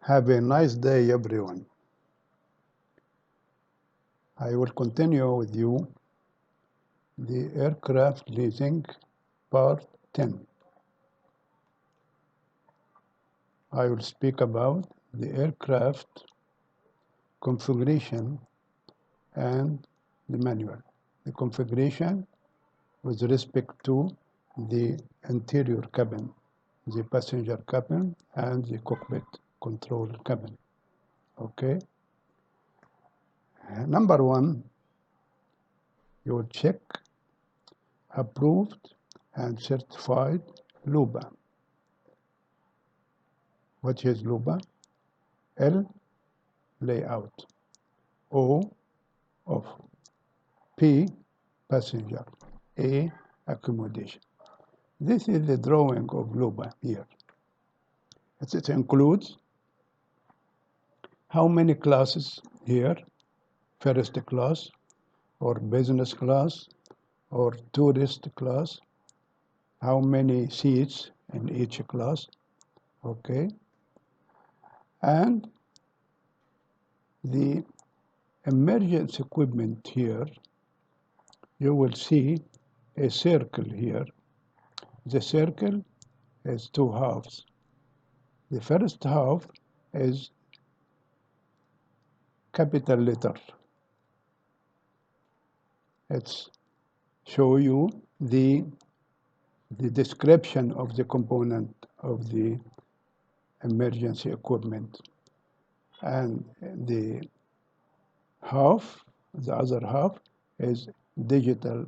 Have a nice day, everyone. I will continue with you the aircraft leasing part 10. I will speak about the aircraft configuration and the manual. The configuration with respect to the interior cabin, the passenger cabin, and the cockpit control cabin. Okay. Number one, you will check approved and certified LUBA. What is LUBA? L, layout. O, off. P, passenger. A, accommodation. This is the drawing of LUBA here. It includes how many classes here, first class, or business class, or tourist class, how many seats in each class, okay? And the emergency equipment here, you will see a circle here. The circle is two halves. The first half is capital letter. It's show you the description of the component of the emergency equipment. And the other half is digital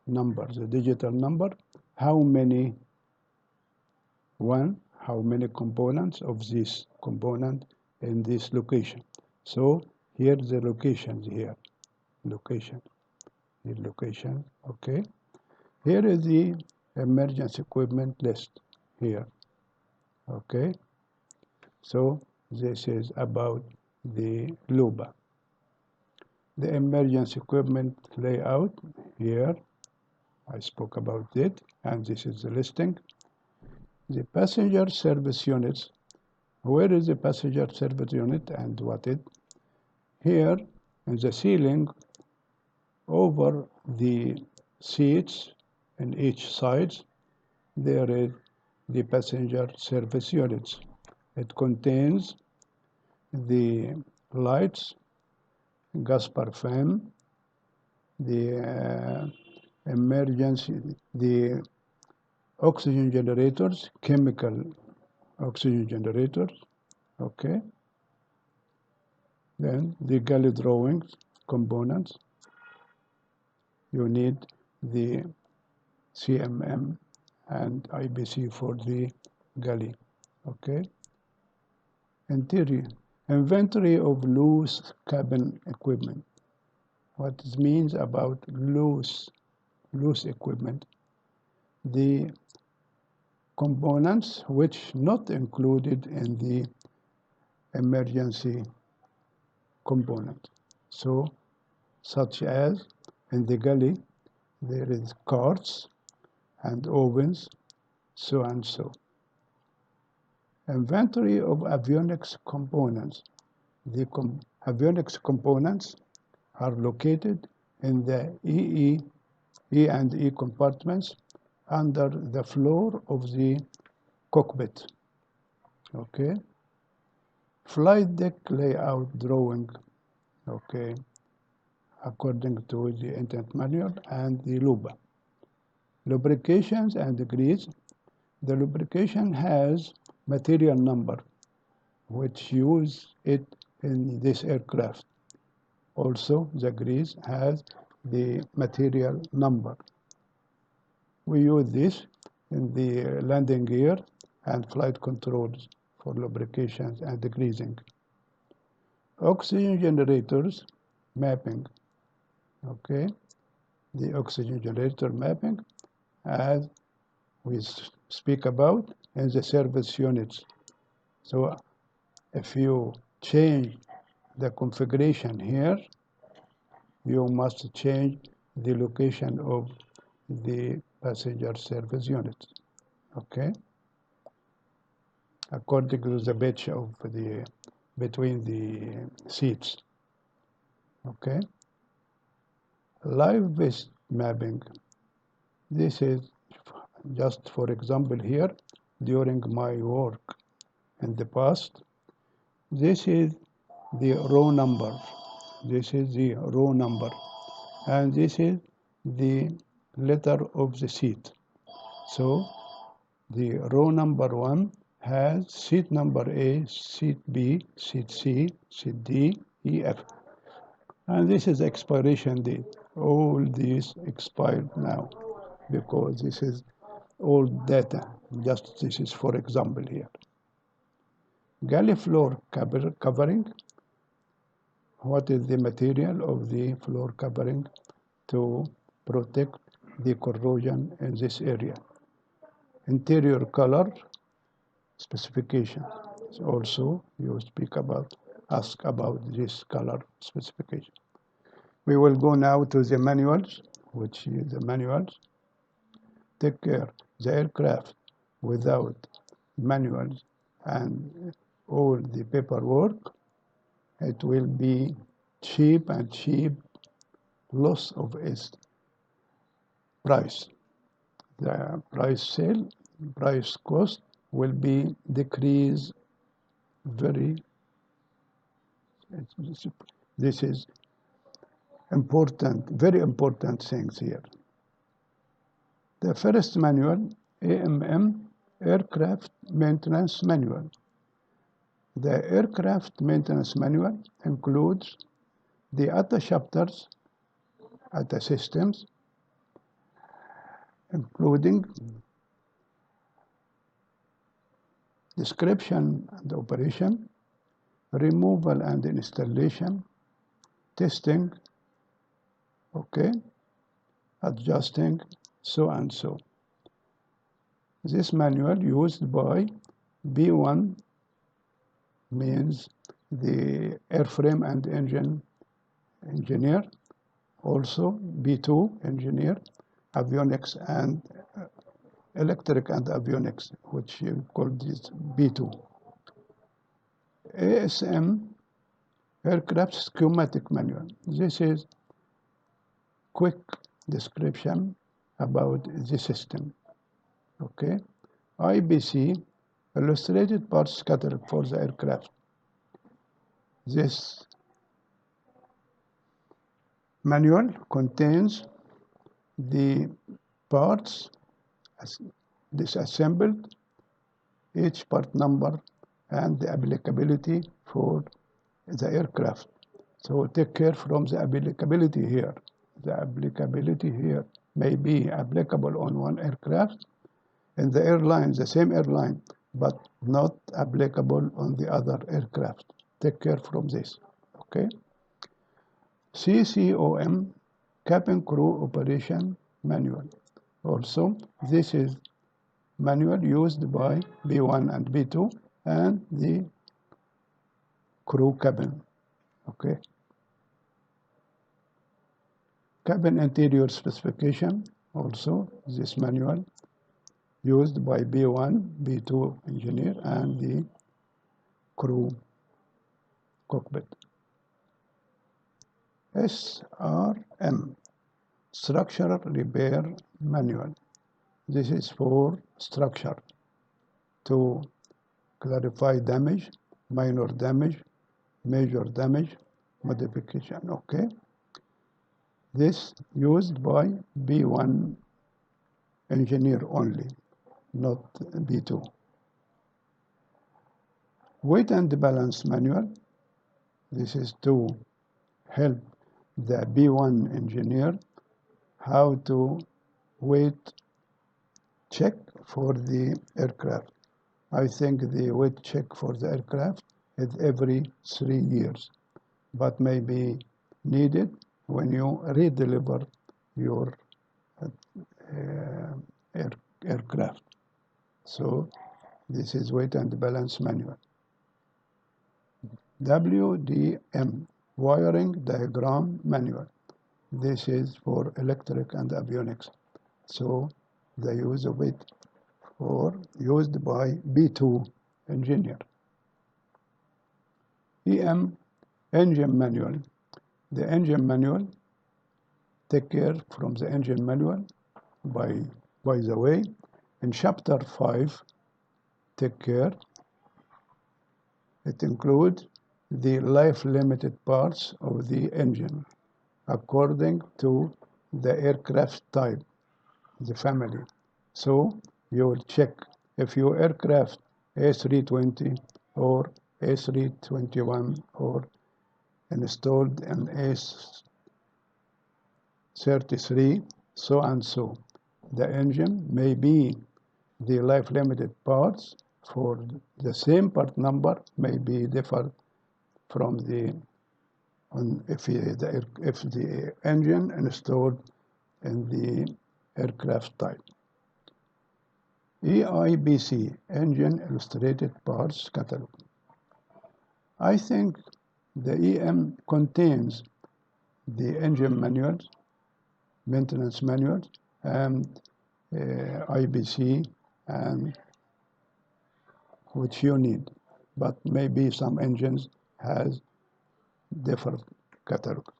number. The digital number, how many components of this component in this location. So here the locations here, location, okay. Here is the emergency equipment list here, okay. So this is about the LUBA. The emergency equipment layout here, I spoke about it, and this is the listing. The passenger service units, where is the passenger service unit and what it? Here in the ceiling, over the seats in each side, there is the passenger service units. It contains the lights, gas parfum, the the oxygen generators, chemical oxygen generators, okay. Then the galley drawings, components. You need the CMM and IBC for the galley, okay. Interior, inventory of loose cabin equipment. What it means about loose equipment? The components which not included in the emergency component. So, such as in the galley, there is carts and ovens, so and so. Inventory of avionics components. The avionics components are located in the E&E compartments under the floor of the cockpit, okay. Flight deck layout drawing, okay, according to the Internet Manual and the LUBA. Lubrications and grease. The lubrication has material number, which use it in this aircraft. Also, the grease has the material number. We use this in the landing gear and flight controls for lubrications and greasing. Oxygen generators mapping, okay. The oxygen generator mapping, as we speak about in the service units. So if you change the configuration here, you must change the location of the passenger service unit, okay. according to the pitch of the between the seats. Okay. Live-based mapping. This is just for example here, during my work in the past, this is the row number. This is the row number. And this is the letter of the seat. So the row number 1 has seat number A, seat B, seat C, seat D, E, F. And this is expiration date. All these expired now because this is old data. Just this is for example here. Galley floor covering. What is the material of the floor covering to protect the corrosion in this area? Interior color specification. Also, you ask about this color specification. We will go now to the manuals, which is the manuals. Take care, the aircraft without manuals and all the paperwork, it will be cheap, loss of its price. The price cost will be decreased very. This is important, very important things here. The first manual, AMM, Aircraft Maintenance Manual. The Aircraft Maintenance Manual includes the ATA chapters, ATA systems, including description and operation, removal and installation, testing, okay, adjusting, so and so. This manual used by B1 means the airframe and engine engineer, also B2 engineer, avionics and electric and avionics, which you call this B2. ASM, Aircraft Schematic Manual. This is quick description about the system. Okay. IBC, Illustrated Parts Catalog for the aircraft. This manual contains the parts disassembled, each part number, and the applicability for the aircraft. So take care from the applicability here. The applicability here may be applicable on one aircraft in the airline, the same airline, but not applicable on the other aircraft. Take care from this, okay? CCOM, Cabin Crew Operation Manual. Also, this is manual used by B1 and B2 and the crew cabin, okay? Cabin interior specification, also this manual used by B1, B2 engineer and the crew cockpit. SRM, Structural Repair Manual. This is for structure to clarify damage, minor damage, major damage, modification, okay? This used by B1 engineer only, not B2. Weight and balance manual. This is to help the B1 engineer how to weight check for the aircraft. I think the weight check for the aircraft is every 3 years, but may be needed when you redeliver your aircraft. So this is weight and balance manual. WDM, Wiring Diagram Manual. This is for electric and avionics. So the use of it for used by B2 engineer. EM engine manual. The engine manual, take care from the engine manual. By the way, in chapter 5, take care, it includes the life-limited parts of the engine according to the aircraft type, the family. So you will check if your aircraft A320 or A321 or installed an A33, so and so. The engine may be the life-limited parts for the same part number may be different from if the engine installed in the aircraft type. EIBC, Engine Illustrated Parts Catalog. I think the EM contains the engine manuals, maintenance manuals, and IBC, and which you need. But maybe some engines has different catalogs.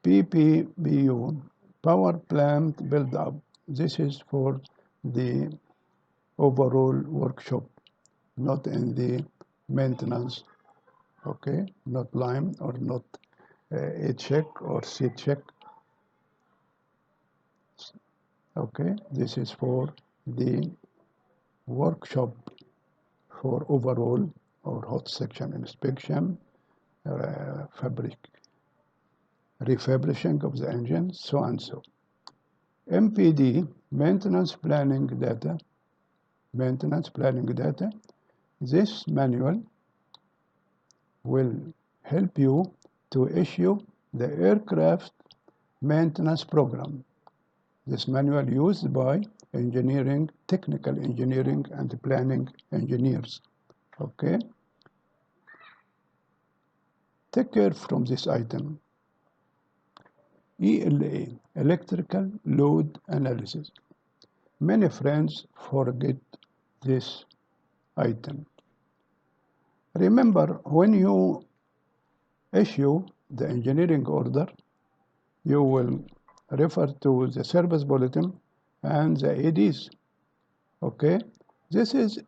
PPBU, Power Plant Build-Up. This is for the overall workshop, not in the maintenance, okay? Not line or not A check or C check. Okay, this is for the workshop for overall or hot section inspection, refurbishing of the engine, so and so. MPD, maintenance planning data. Maintenance planning data. This manual will help you to issue the aircraft maintenance program. This manual used by engineering, technical engineering, and planning engineers. Okay? Take care from this item. ELA, Electrical Load Analysis. Many friends forget this item. Remember, when you issue the engineering order, you will refer to the service bulletin and the ADs. Okay? This is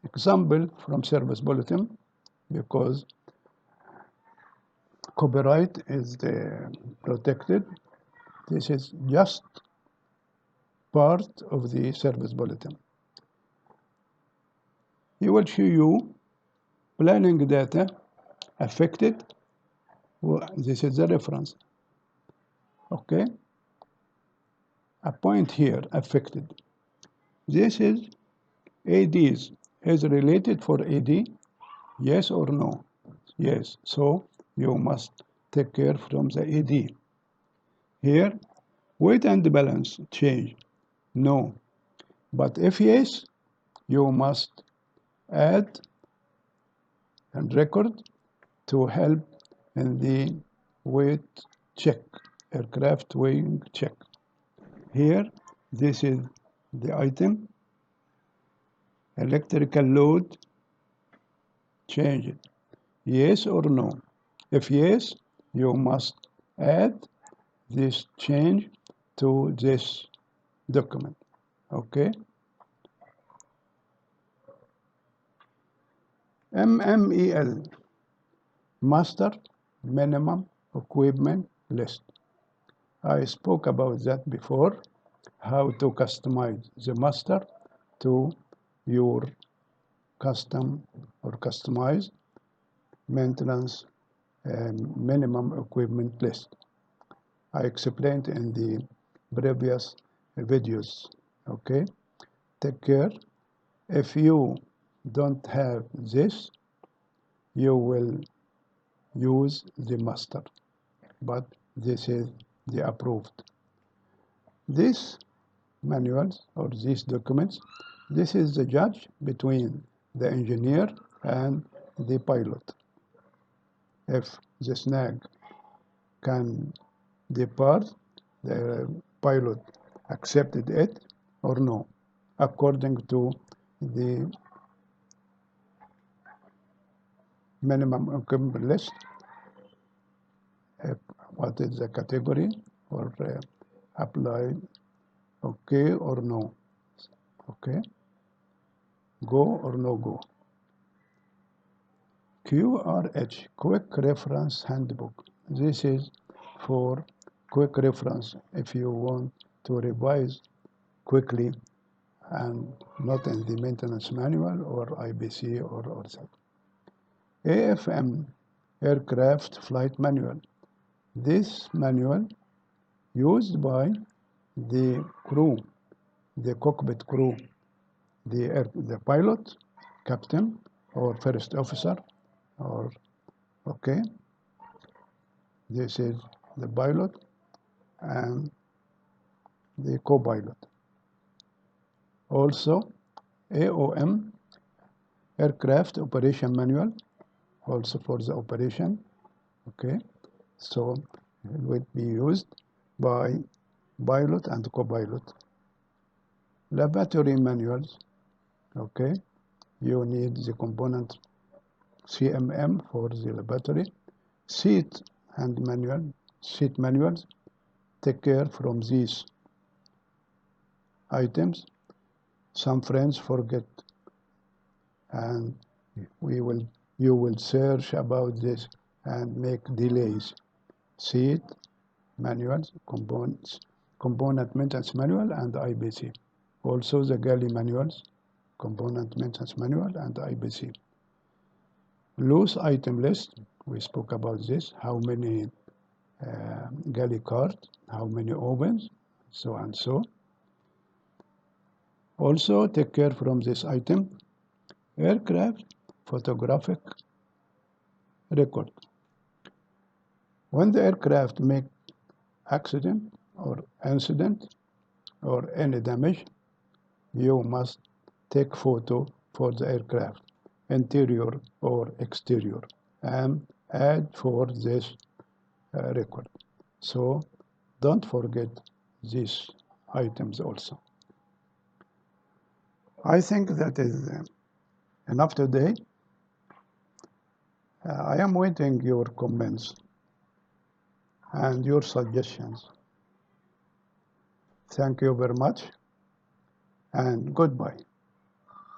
example from service bulletin because copyright is protected. This is just part of the service bulletin. He will show you planning data affected. This is the reference. Okay? A point here, affected. This is ADs. Is related for AD? Yes or no? Yes. So you must take care from the AD. Here, weight and balance change. No. But if yes, you must add and record to help in the weight check, aircraft weighing check. Here, this is the item, electrical load, change it. Yes or no? If yes, you must add this change to this document. Okay? MMEL, Master Minimum Equipment List. I spoke about that before, how to customize the master to your custom or customized maintenance minimum equipment list. I explained in the previous videos. Okay? Take care. If you don't have this, you will use the master, but this is the approved. These manuals or these documents, this is the judge between the engineer and the pilot. If the snag can depart, the pilot accepted it or no, according to the minimum equipment list, what is the category, or apply, okay or no, okay, go or no go. QRH, Quick Reference Handbook. This is for quick reference if you want to revise quickly and not in the maintenance manual or IBC or that. AFM, Aircraft Flight Manual. This manual used by the crew, the cockpit crew, the pilot, captain, or first officer, or okay. This is the pilot and the co-pilot. Also, AOM, Aircraft Operation Manual, also for the operation, okay. So it will be used by pilot and co-pilot. Laboratory manuals, okay. You need the component CMM for the laboratory. Seat manuals, take care from these items. Some friends forget, and you will search about this and make delays. Seat manuals, component maintenance manual, and IBC. Also the galley manuals, component maintenance manual, and IBC. Loose item list, we spoke about this, how many galley cards, how many ovens, so and so. Also take care from this item, aircraft photographic record. When the aircraft make accident or incident or any damage, you must take photo for the aircraft, interior or exterior, and add for this record. So don't forget these items also. I think that is enough today. I am waiting your comments and your suggestions. Thank you very much, and goodbye.